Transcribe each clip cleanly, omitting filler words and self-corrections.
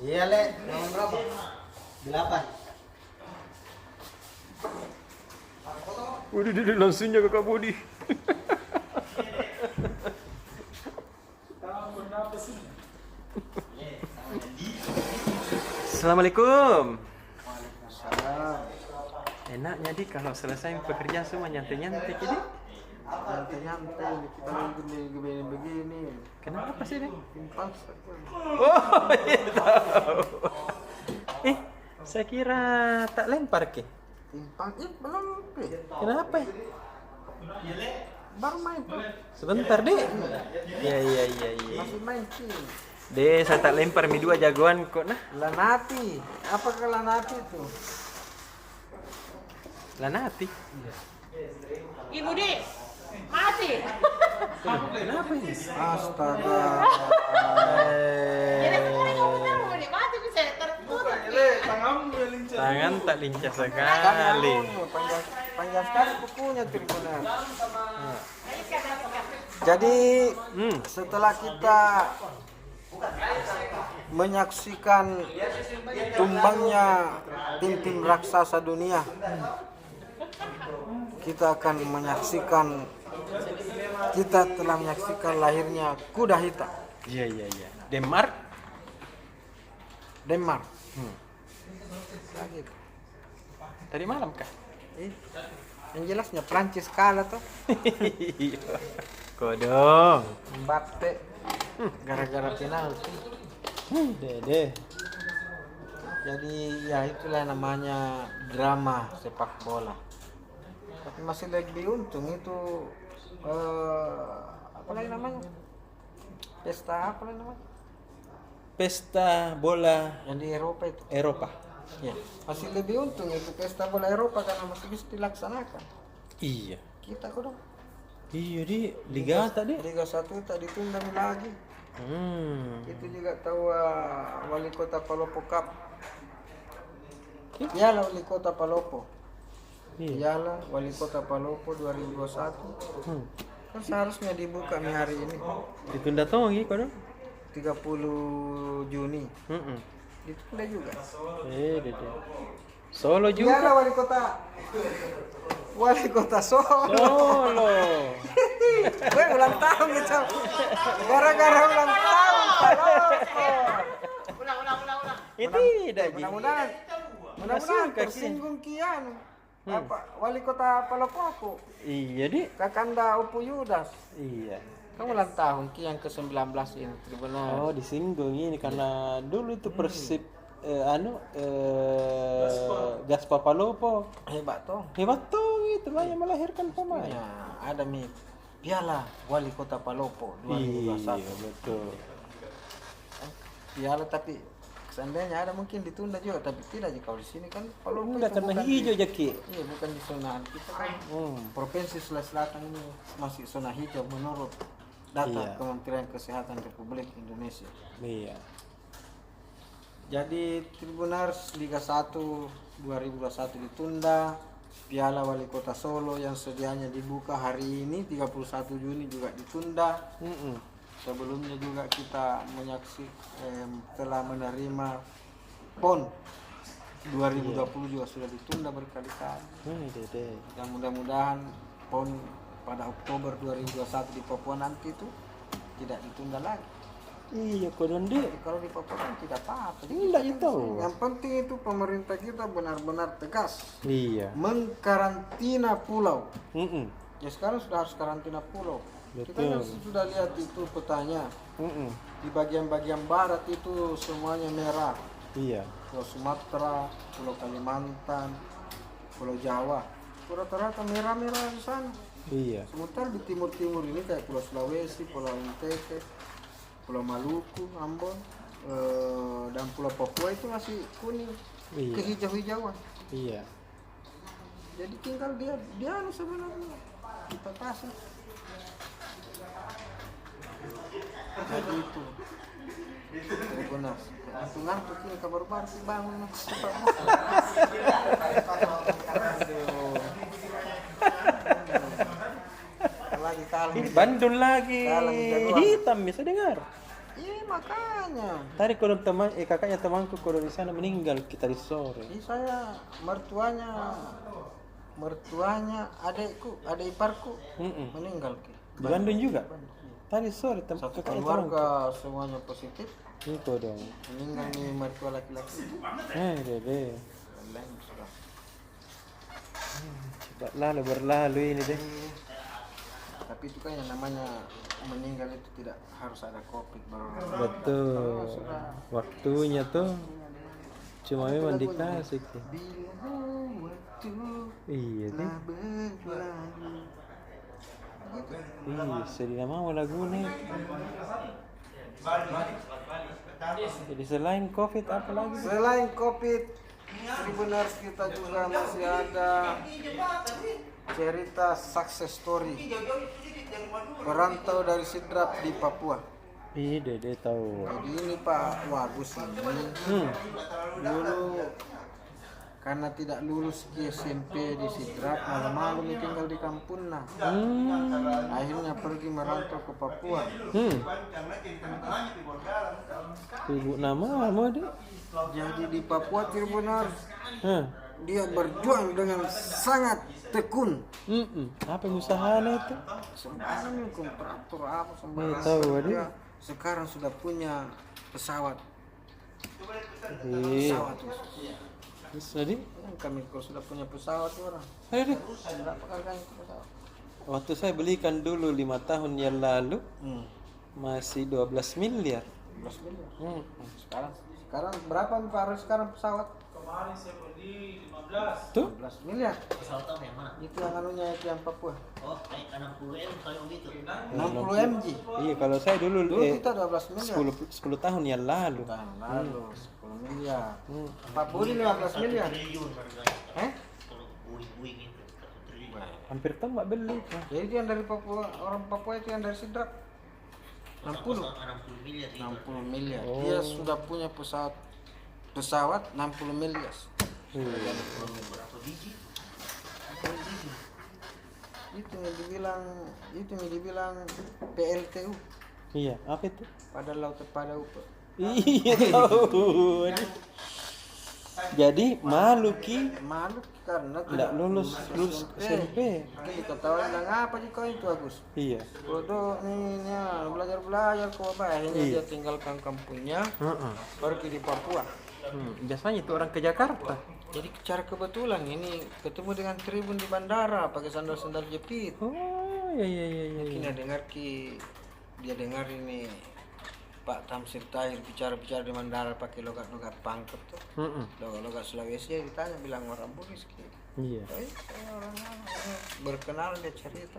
Iya, Le. Nomor berapa? 8. Waduh, langsungnya ke Kak Budi. Assalamualaikum. Waalaikumsalam. Enaknya di kalau selesai pekerjaan semua nyantai-nyantai jadi. Nyantai-nyantai kita lagi begini. Kenapa sih deh? Timpang. Oh, iya tahu. Saya kira tak lempar ke. Timpang belum. Kenapa? Baru main tuh. Sebentar deh. Iya. Masih main sih. Deh, saya tak lempar mi 2 jagoan kok nah. Lanati. Apakah Lanati itu? Lanati. Ibu Di, mati. Kenapa ini? Astaga. Jadi sekarang kamu tahu Ibu Di, mati bisa tertutup. Tangan tak lincah sekali. Panjang sekali bukunya Tribunal. Jadi setelah kita menyaksikan tumbangnya tim-tim raksasa dunia, kita telah menyaksikan lahirnya kuda hitam. Iya. Denmark. Lagi. Tadi malam kah? Yang jelasnya Prancis kalah tuh. Kodong. Mbappe gara-gara penalti. Dede. Jadi ya itulah namanya drama sepak bola. Tapi masih lebih untung itu apa lagi namanya? Pesta apa lagi namanya? Pesta bola Yang di Eropa itu. Eropa. Ya, masih lebih untung itu pesta bola Eropa karena masih bisa dilaksanakan. Iya. Kita kok dong. Iya di Liga tadi. Liga 1 tak ditunda lagi. Itu juga tahu wali kota Palopo Cup. Piala wali kota Palopo. Iya. Piala wali kota Palopo 2021. Kan seharusnya dibuka nih hari ini. Ditunda tongi kodong. 30 Juni. Ditunda juga. Dede. Solo juga. Piala wali kota Solo. Solo. Gue ulang tahun gitu. Gara-gara ulang tahun Palopo. Ulang. Itu tidak jadi. Mudah-mudahan Masuk ke tersinggung kian. Apa wali kota Palopo aku? Iya di. Kakanda Upu Yudas. Iya. Kamu ulang tahun yang ke-19 ini Tribunal. Oh disinggung ini karena dulu itu Persib Gaspar Palopo Hebat toh. hebat tuh itu banyak melahirkan pemain. Ya, ada nih Piala Wali Kota Palopo 2021. Iya betul. Piala tapi seandainya ada mungkin ditunda juga tapi tidak kalau di sini kan Palopo Enggak itu karena bukan hijau di- jaki. Iya bukan di zona kita kan. Provinsi Sulawesi Selatan ini masih zona hijau menurut data Iya. Kementerian Kesehatan Republik Indonesia. Iya. Jadi Tribunars Liga 1 2021 ditunda. Piala Wali Kota Solo yang sedianya dibuka hari ini 31 Juni juga ditunda. Sebelumnya juga kita telah menerima PON 2020 juga sudah ditunda berkali-kali. Dede. Dan mudah-mudahan PON pada Oktober 2021 di Papua nanti itu tidak ditunda lagi. Iya kodong di. Jadi kalau di Papua kan tidak apa-apa. Jadi Enggak kita itu. di sini. Yang penting itu pemerintah kita benar-benar tegas Iya. mengkarantina pulau. Ya sekarang sudah harus karantina pulau. Kita kan Betul. sudah lihat itu petanya. Di bagian-bagian barat itu semuanya merah. Iya. Pulau Sumatera, Pulau Kalimantan, Pulau Jawa. Rata-rata merah-merah di sana. Iya. Sementara di timur-timur ini kayak Pulau Sulawesi, Pulau Ntt, Pulau Maluku, Ambon, dan Pulau Papua itu masih kuning, Iya. kehijau-hijauan. Iya. Jadi tinggal dia sebenarnya kita kasih. Jadi itu. Tribunal. Aku ngantuk ini kabar baru sih bangun. Aduh. Lagi kalah. Bandung lagi. Kalah Liga 2. Hitam bisa dengar. Iya makanya. Tadi kalau kakaknya temanku kalau di sana meninggal kita di sore. Ini saya mertuanya adik iparku meninggal ke. Di Bandung juga. Tadi sore Satu kakaknya temanku. keluarga semuanya positif. Itu dong. Meninggal nih mertua laki-laki. Dede. Lain sudah. Coba berlalu ini deh. Tapi itu kan yang namanya meninggal itu tidak harus ada COVID baru. Betul. Waktunya tuh cuma memang dikasih. Bila waktu Iya deh. telah berlalu. Gitu. Ih, sedih mau lagu nih. Jadi selain COVID apa lagi? Selain COVID, Tribuners kita juga masih ada cerita success story perantau dari Sidrap di Papua. Ih, Dede tahu. Jadi ini Pak Wagus ini dulu karena tidak lulus di SMP di Sidrap, malam-malam tinggal di Kampungna. Akhirnya pergi merantau ke Papua. Ibu nama mau deh. Jadi di Papua Tribuners Hah. dia berjuang dengan sangat tekun. Apa usahanya itu? Sembarang kontraktor apa Nih, tahu, sembarang. adik. Dia sekarang sudah punya pesawat. Iya. Pesawat. Terus tadi? Kami kalau sudah punya pesawat orang. Aduh. Berapa kali itu pesawat? Waktu saya belikan dulu 5 tahun yang lalu masih 12 miliar. 12 miliar. Hmm. Sekarang berapa Pak sekarang pesawat? Tuh? 12 miliar. Pesawat apa yang mana? Itu yang anunya itu yang Papua. Oh, kayak 60M kayak begitu. 60 MG. Iya, kalau saya dulu Dulu kita 12 miliar. 10 tahun yang lalu. Tahun lalu 10 miliar. Pak Budi 15 miliar. Triliun harganya. Eh? Kalau bui-bui gitu, 1 triliun. Hampir tambah beli. Jadi itu yang dari Papua, orang Papua itu yang dari Sidrap. 60. 60 miliar itu. 60 miliar. Dia sudah punya pesawat 60 miliar. Berapa biji? Itu yang dibilang PLTU Iya, apa itu? pada laut pada UP. Iya tahu. Jadi malu ki Malu karena tidak lulus SMP. Mungkin diketahui bilang apa sih kau itu Agus? Iya. Bodoh nih belajar kau apa? Akhirnya dia tinggalkan kampungnya pergi di Papua. Biasanya itu orang ke Jakarta. Jadi secara kebetulan ini ketemu dengan Tribun di bandara pakai sandal-sandal jepit. Oh, iya. Mungkin dia dengar ini Pak Tamsir Tahir bicara di bandara pakai logat-logat pangkep tuh. Logat-logat Sulawesi dia ditanya bilang orang Bugis gitu. Iya. Saya orang berkenal dia cerita.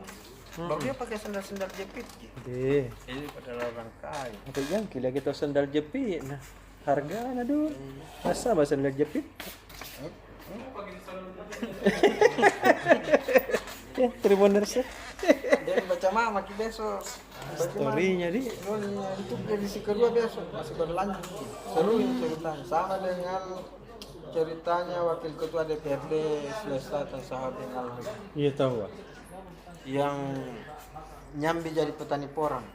Baru dia pakai sandal-sandal jepit gitu. Deh. Ini pada orang kaya. Apa yang kira kita sandal jepit. Nah, harganya aduh. Masa bahasa sandal jepit? Ya, Tribuners. Dia baca mama besok. Story-nya di. Story-nya itu edisi kedua besok masih berlanjut. Seru ini ceritanya. Sama dengan ceritanya Wakil Ketua DPRD Sulawesi Selatan Sahabin Alwi Iya tahu. Pak. yang nyambi jadi petani porang.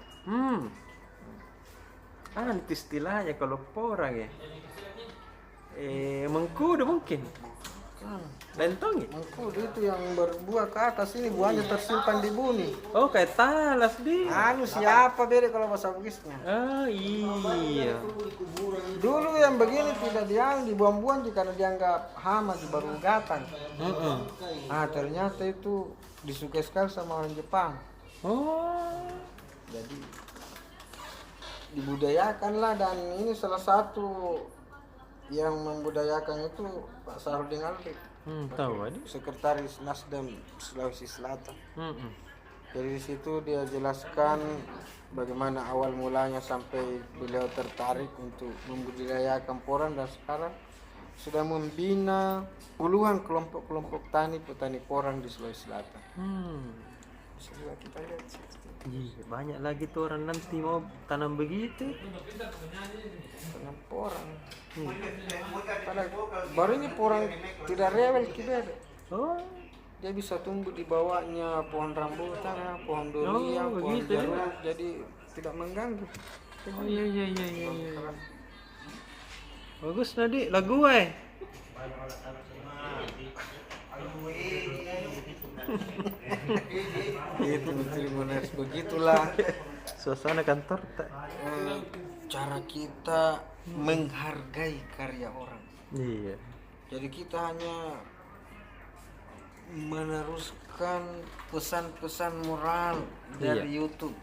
Nanti istilahnya kalau porang ya. Mengkudu mungkin. Lentong ya? Mengkudu itu yang berbuah ke atas ini buahnya tersimpan di bumi. Oh, kayak talas di. Anu siapa beda kalau bahasa Bugisnya? Ah, iya. Dulu yang begini tidak dibuang-buang karena dianggap hama di baru gatan. Nah ternyata itu disukai sekali sama orang Jepang. Oh. Jadi dibudayakan lah, dan ini salah satu yang membudayakan itu Pak Sarudin Alwi, Tahu aja. Sekretaris Nasdem Sulawesi Selatan. Jadi di situ dia jelaskan bagaimana awal mulanya sampai beliau tertarik untuk membudidayakan porang, dan sekarang sudah membina puluhan kelompok-kelompok petani porang di Sulawesi Selatan. Bisa juga kita lihat sih. Iya, banyak lagi tuh orang nanti mau tanam begitu. Tanam porang. Padahal baru ini porang tidak rewel kita. Oh, Dia bisa tumbuh di bawahnya pohon rambutan, pohon durian, pohon begitu ya. jeruk, jadi tidak mengganggu. Oh iya. Bagus Nadi, lagu Itu Tribuners, begitulah suasana kantor tak. cara kita menghargai karya orang. Iya. Jadi kita hanya meneruskan pesan-pesan moral dari YouTube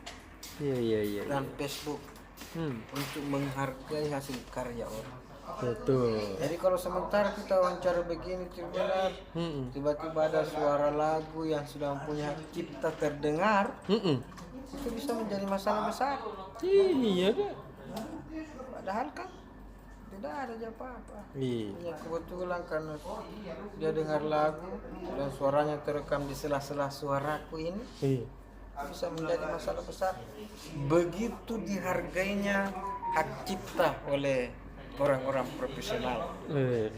Iya. dan Facebook untuk menghargai hasil karya orang. Betul. Jadi kalau sementara kita wawancara begini Tribuners, tiba-tiba ada suara lagu yang sudah punya cipta terdengar, itu bisa menjadi masalah besar. Iya kan? Padahal kan tidak ada apa-apa. Iya. Ya, kebetulan karena dia dengar lagu dan suaranya terekam di sela-sela suaraku ini, Iya. bisa menjadi masalah besar. Begitu dihargainya hak cipta oleh orang-orang profesional.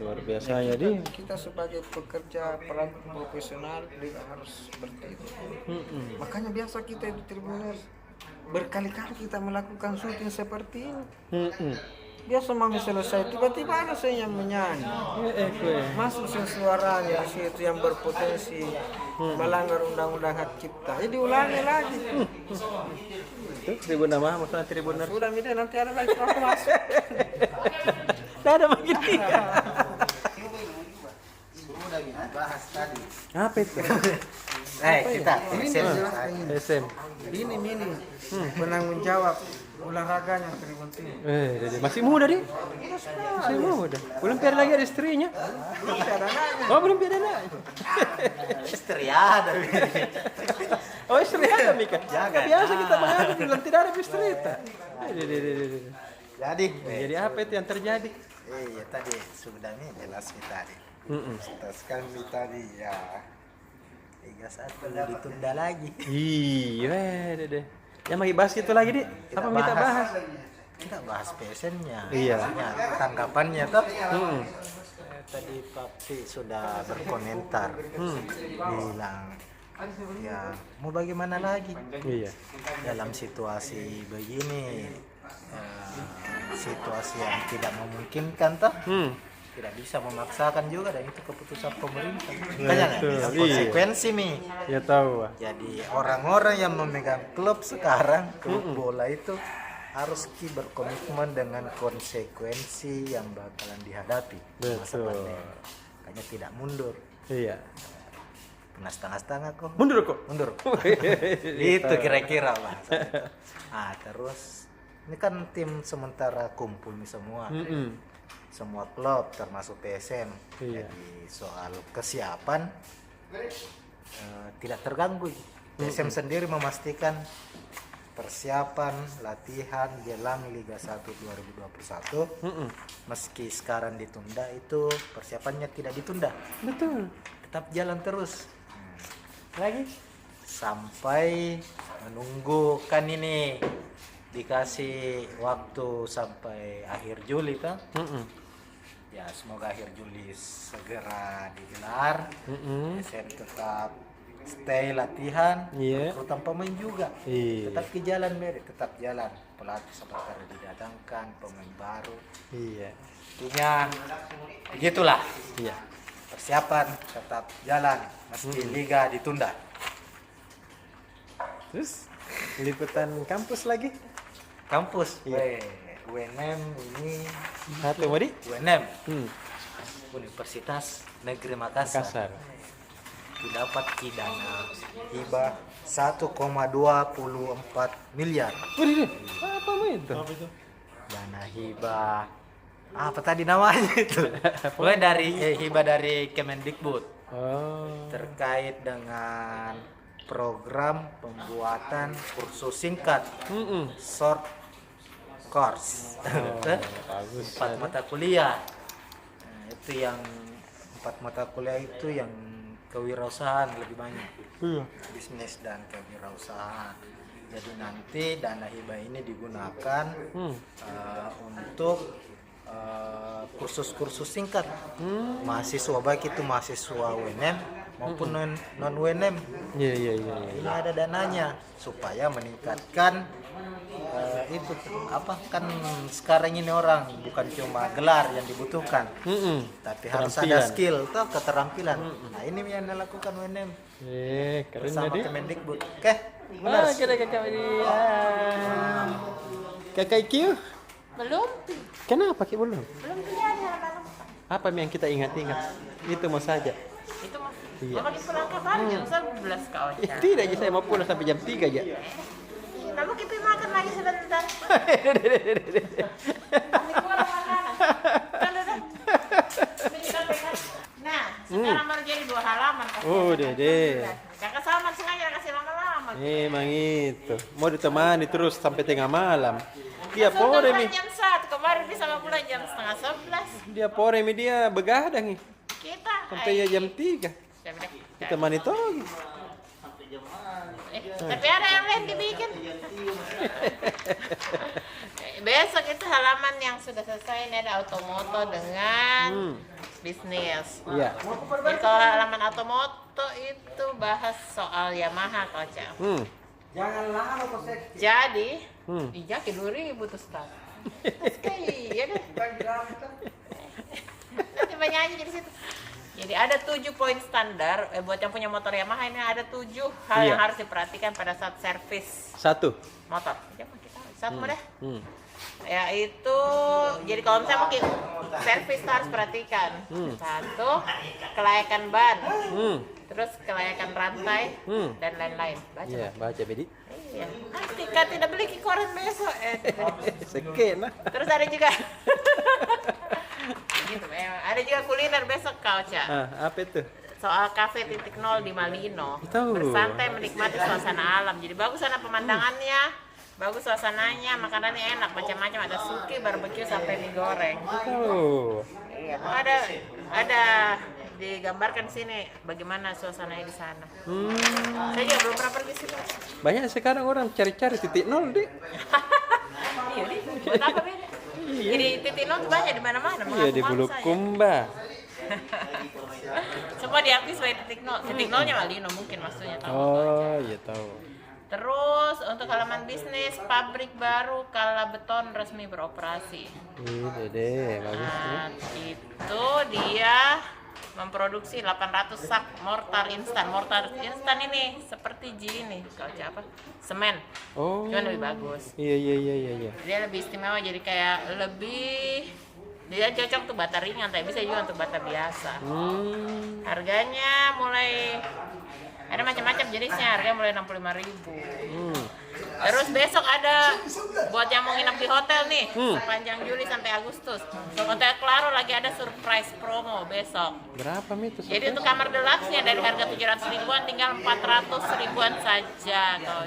Luar biasa ya di. Kita sebagai pekerja perantau profesional juga harus seperti itu. Makanya biasa kita itu Tribuners berkali-kali kita melakukan syuting seperti ini. Biasa mami selesai, tiba-tiba ada saya yang menyanyi, masuk suaranya situ yang berpotensi melanggar undang-undang hak cipta. Jadi diulangi lagi. Itu tribun nama, maksudnya tribuner. Sudah Mida, nanti ada lagi aku masuk. Tidak ada makin dia. Sudah bahas tadi. Apa itu? Kita SM. Ini penanggung jawab olahraganya Tribun TV. Masih muda dia. Masih muda. Belum piara lagi ada istrinya. Oh, belum piara lagi. istri ada. Oh, istri ada Mika. Biasa kita menghadapi bilang tidak ada istri kita. Jadi apa itu yang terjadi? Iya tadi sudah nih jelas kita tadi. Setaskan tadi ya. Liga 1 ditunda lagi. Iya, deh. Yang lagi bahas itu lagi, Dik. Apa yang kita bahas? Kita bahas PSN-nya. Iya. Tanggapannya tuh. Tadi Papi sudah berkomentar. Bilang ya mau bagaimana lagi? Iya. Dalam situasi begini, situasi yang tidak memungkinkan toh. Tidak bisa memaksakan juga dan itu keputusan pemerintah. Banyak konsekuensi nih. Ya tahu. Jadi orang-orang yang memegang klub sekarang, klub bola itu harus berkomitmen dengan konsekuensi yang bakalan dihadapi. Betul. Makanya tidak mundur. Iya. Pernah setengah-setengah kok. Mundur kok. Mundur. Itu kira-kira Pak. Terus ini kan tim sementara kumpul nih semua. Semua klub termasuk PSM. Iya. Jadi soal kesiapan tidak terganggu. PSM sendiri memastikan persiapan latihan jelang Liga 1 2021 meski sekarang ditunda itu persiapannya tidak ditunda. Betul. Tetap jalan terus. Lagi Sampai menunggu kan ini dikasih waktu sampai akhir Juli kan? Ya semoga akhir Juli segera digelar. PSM tetap stay latihan, terutama pemain juga. Tetap ke jalan tetap jalan. Pelatih sementara didatangkan, pemain baru. Intinya begitulah. Persiapan tetap jalan meski liga ditunda. Terus liputan kampus lagi. Kampus. UNM ini Satu Madi. UNM. Universitas Negeri Makassar. Didapat dana hibah 1,24 miliar. Apa itu? Dana hibah apa tadi namanya itu? Pokoknya dari hibah dari Kemendikbud. Terkait dengan program pembuatan kursus singkat short course. Bagus. 4 mata kuliah. Itu yang 4 mata kuliah itu yang kewirausahaan lebih banyak. Bisnis dan kewirausahaan. Jadi nanti dana hibah ini digunakan untuk kursus-kursus singkat mahasiswa, baik itu mahasiswa UNM maupun non UNM. Iya. Ini ada dananya supaya meningkatkan itu apa kan sekarang ini orang bukan cuma gelar yang dibutuhkan, tapi harus ada Keterampilan. skill tuh keterampilan. Nah ini yang dilakukan UNM Keren bersama jadi. Kemendikbud. Oke, benar. Kakak ini. Kakak IQ, Belum. kenapa Ki belum? Belum terjadi halaman 4. Apa yang kita ingat-ingat? Itu mau saja. Itu mah. Iya. Mama pulang kapan? Jam 11 kau. Tidak aja, saya mau pulang sampai jam 3 aja. Kamu kipi makan lagi sebentar. Ini kurang makanan. Kan udah. Nah, sekarang baru jadi 2 halaman. Oh, Dede. Kakak sama sengaja kasih lama-lama. Emang itu. Mau ditemani terus sampai tengah malam. Dia Sudah pore pulang mi. jam 1, kemarin bisa pulang jam setengah 11. Dia pore mi, dia begadang nih. Kita. Sampai ya jam 3. Ditemani Togi. Tapi ada yang lain dibikin. Besok itu halaman yang sudah selesai ini ada automoto dengan bisnis. Iya. Jadi kalau halaman automoto itu bahas soal Yamaha Koca. Jangan lama kok Sek. Jadi, iya ke 2000 tuh start. Iya deh. Nanti penyanyi di situ. Jadi ada 7 poin standar buat yang punya motor Yamaha ini ada 7 hal yang harus diperhatikan pada saat servis 1. motor. Ya, kita satu mudah. Yaitu jadi kalau misalnya mungkin servis harus perhatikan. 1, kelayakan ban. Terus kelayakan rantai dan lain-lain. Baca. Iya, baca Bedi. Iya. Nanti kan tidak beli ke koran besok. Sekena. Terus ada juga gitu, ada juga kuliner besok kau Ca. Apa itu? Soal Cafe 0.0 di Malino. Tahu. Bersantai menikmati suasana alam. Jadi bagus sana pemandangannya, bagus suasananya, makanannya enak, macam-macam ada suki, barbeque sampai mie goreng. Tahu. Iya, ada digambarkan di sini bagaimana suasananya di sana. Saya juga belum pernah pergi sini. Banyak sekarang orang cari-cari titik nol, Dik. Iya, Di. Buat apa beda? Jadi titik nol tuh banyak di mana-mana. Iya, di Bulukumba. Semua diakui sebagai titik nol. Titik nolnya Malino mungkin maksudnya tahu. Oh, iya tahu. Terus untuk halaman bisnis, pabrik baru Kala Beton resmi beroperasi. Dede, bagus. Nah, itu dia memproduksi 800 sak mortar instan. Mortar instan ini seperti gini, kalau apa? Semen. Oh. Cuman lebih bagus. Iya. Dia lebih istimewa, jadi kayak lebih dia cocok untuk bata ringan, tapi bisa juga untuk bata biasa. Harganya mulai ada macam-macam jenisnya, harganya mulai 65.000. Terus besok ada buat yang mau nginep di hotel nih sepanjang Juli sampai Agustus. Hotel Claro lagi ada surprise promo besok. Berapa Mi itu? Jadi untuk kamar deluxe-nya dari harga 700 ribuan tinggal 400 ribuan saja kau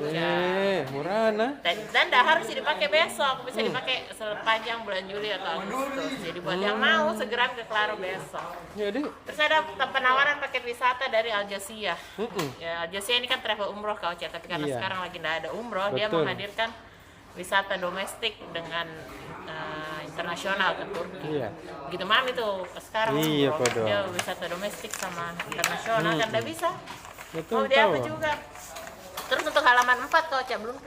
murah nah. Dan dah harus dipakai besok, bisa dipakai sepanjang bulan Juli atau Agustus. Jadi buat yang mau segera ke Claro besok. Jadi, Terus ada penawaran paket wisata dari Al Jazeera. Ya, Al Jazeera ini kan travel umroh kau Cak, tapi karena Iya. sekarang lagi nggak ada umroh, dia Betul. menghadirkan wisata domestik dengan internasional ke Turki. Iya. Gitu mam itu sekarang Iya, umroh. Podo. Dia wisata domestik sama internasional kan nggak bisa. betul Mau dia apa tahu. juga. Terus untuk halaman 4 kau Cak belum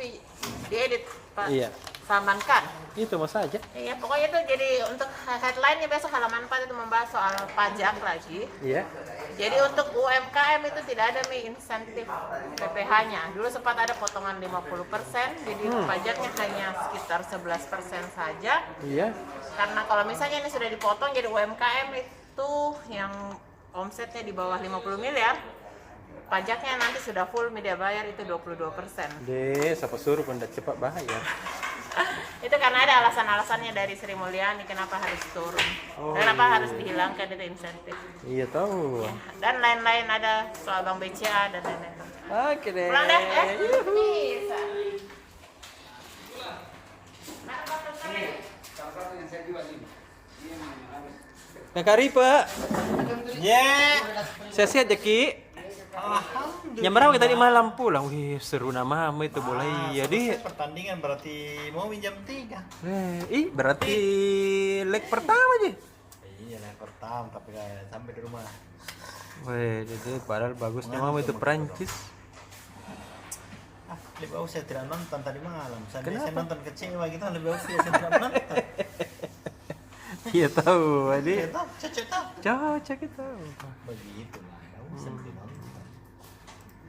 diedit Pak. Iya. Samankan. Itu mas saja. Iya, pokoknya itu jadi untuk headline-nya besok halaman 4 itu membahas soal pajak lagi. Iya. Jadi untuk UMKM itu tidak ada nih insentif PPh-nya. Dulu sempat ada potongan 50%, jadi pajaknya hanya sekitar 11% saja. Iya. Karena kalau misalnya ini sudah dipotong, jadi UMKM itu yang omsetnya di bawah 50 miliar, pajaknya nanti sudah full media bayar itu 22%. Deh, siapa suruh pendak cepat bahaya. Itu karena ada alasan-alasannya dari Sri Mulyani kenapa harus turun, kenapa harus dihilangkan itu insentif. Iya tahu. Dan lain-lain ada soal Bank BCA dan lain-lain. Oke deh. Pulang deh, bisa. Kakak Ripa. Sehat-sehat ya Ki. Jam berapa tadi malam pulang? Wih, seru nama itu bola iya di. Pertandingan berarti mau jam 3. Berarti leg pertama aja. Iya, yang pertama tapi sampai di rumah. Wih, jadi padahal bagusnya mama itu Perancis. Lebih bagus saya tidak nonton tadi malam. Saya Kenapa? nonton kecewa gitu, lebih bagus saya tidak nonton. Iya tahu, adik. Ya tahu, cocok tahu. Cocok kita. Begitu lah, nggak usah dinonton.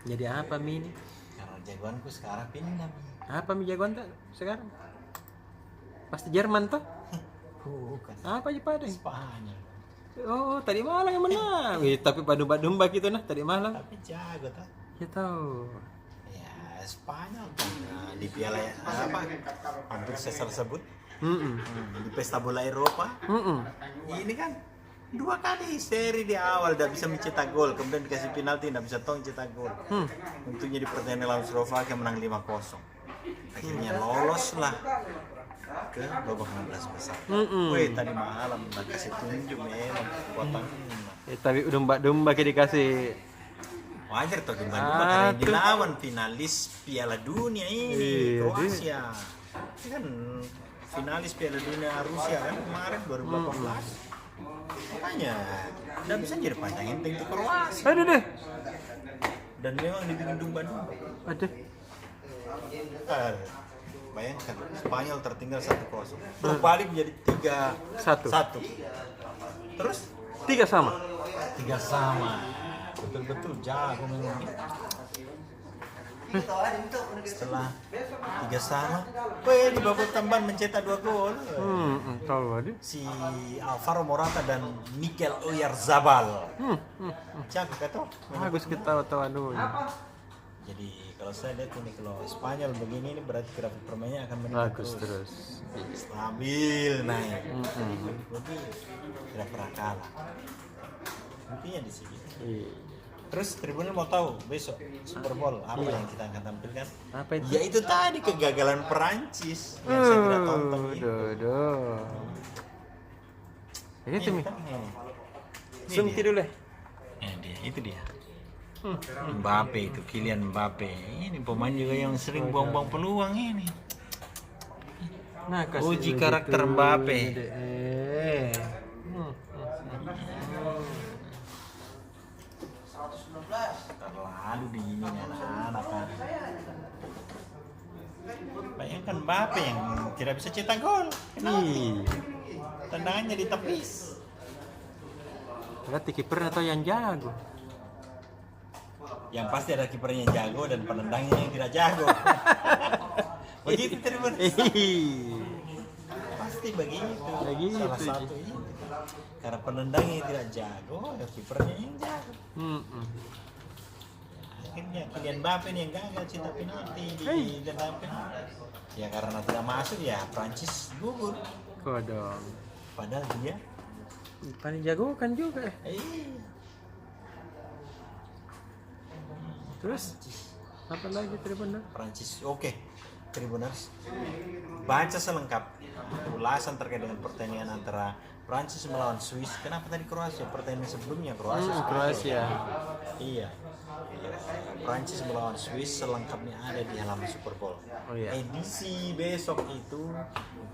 Jadi apa Mi ini? Karena jagoanku sekarang pindah. Mi. Apa Mi jagoan tak sekarang? Pasti Jerman toh? Bukan. Apa aja pada? Spanyol. Oh, tadi malam yang menang. Tapi padu domba gitu nah tadi malam. Tapi jago tak? Ya tahu. Ya Spanyol nah, di piala apa? Hampir saya sebut. Di pesta bola Eropa. Ini kan 2 kali seri di awal tidak bisa mencetak gol, kemudian dikasih penalti tidak bisa tong cetak gol. Untungnya di pertandingan lawan Slovakia menang 5-0. Akhirnya loloslah ke babak 16 besar. Wih, tadi malam udah kasih tunjuk memang kekuatan. Tapi domba kayak dikasih. Wajar toh domba-domba karena dilawan finalis Piala Dunia ini Kroasia. Ini kan finalis Piala Dunia Rusia kan kemarin 2018. Makanya tidak bisa jadi panjang enteng itu Kroasia. Aduh deh. Dan memang dibikin domba-domba. Aduh. Bayangkan Spanyol tertinggal 1-0. Berbalik menjadi 3-1. Terus 3 sama. 3 sama. Betul-betul jago memang. Setelah 3 sama, di babak tambahan mencetak 2 gol. Tahu adik. Si Alvaro Morata dan Mikel Oyarzabal. Jago kata. Bagus kita tahu anu. Jadi kalau saya lihat ini kalau Spanyol begini ini berarti grafik permainnya akan meningkat Bagus terus. stabil naik. Jadi tidak pernah kalah. Intinya di sini. Iya. Terus Tribunal mau tahu besok Super Bowl apa yang kita akan tampilkan? Apa itu? Ya itu tadi kegagalan Perancis yang saya tidak tonton itu. Itu Mi. Kan ini. Zoom dulu deh. Itu dia. Mbappe itu Kylian Mbappe. Ini pemain juga yang sering buang-buang peluang ini. Nah, Uji karakter Mbappe. Terlalu dingin anak-anak kan. Bayangkan Mbappe yang tidak bisa cetak gol. Tendangannya ditepis. Berarti kiper atau yang jago? Yang pasti ada kipernya yang jago dan penendangnya yang tidak jago. Begitu Tribun. Pasti begitu. Salah satu ini. Karena penendangnya yang tidak jago, ya kipernya yang jago. Akhirnya Kylian Mbappe yang gagal cetak penalti di tendang penalti. Ya karena tidak masuk ya Prancis gugur. Kodong. Padahal dia Paling jago kan juga. Terus apa lagi Tribunal? Prancis. Oke. Tribuners. Baca selengkap ulasan terkait dengan pertandingan antara Prancis melawan Swiss. Kenapa tadi Kroasia? Pertandingan sebelumnya Kroasia. Kroasia. Iya. Prancis melawan Swiss selengkapnya ada di halaman Super Bowl. Iya. Edisi besok itu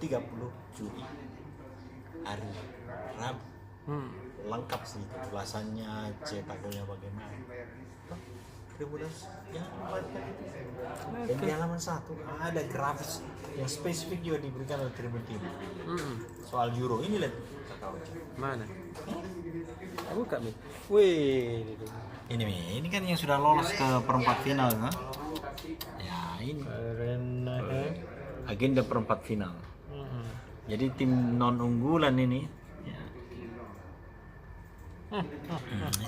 30 Juli. Hari Rabu. Lengkap sih ulasannya, cetak golnya bagaimana. Tribuners yang membuatkan itu. Dan di halaman 1 ada grafis yang spesifik juga diberikan oleh Tribun Timur. Soal Euro ini lihat. Mana? Buka Mi. Wih. Ini kan yang sudah lolos ke perempat final kan? Ya ini. Agenda perempat final. Jadi tim non unggulan ini. Ya.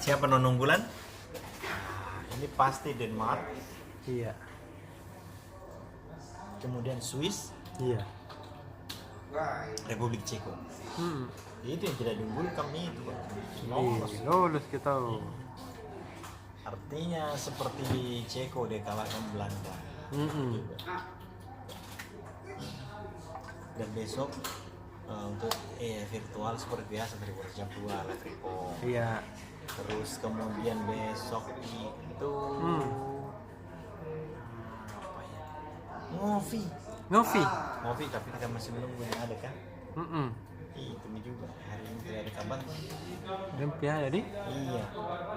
Siapa non unggulan? Ini pasti Denmark. Iya. Kemudian Swiss. Iya. Republik Ceko. Itu yang tidak diunggulkan itu. Lolos kita. Artinya seperti di Ceko dia kalahkan Belanda. Dan besok untuk virtual seperti biasa dari jam 2 live report. Iya. Terus kemudian besok itu apa ya? Ngopi tapi kita masih menunggu yang ada kan? Itu juga hari ini tidak ada kabar. Dempia jadi? Iya.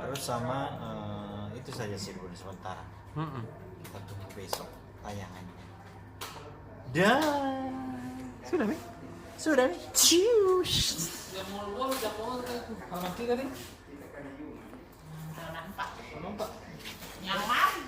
Terus sama itu saja sih dulu sementara. kita tunggu besok tayangannya. Dan Sudah, Mi? sudah nih. Cius. Halaman 3 tadi. Nampak. Yang mana?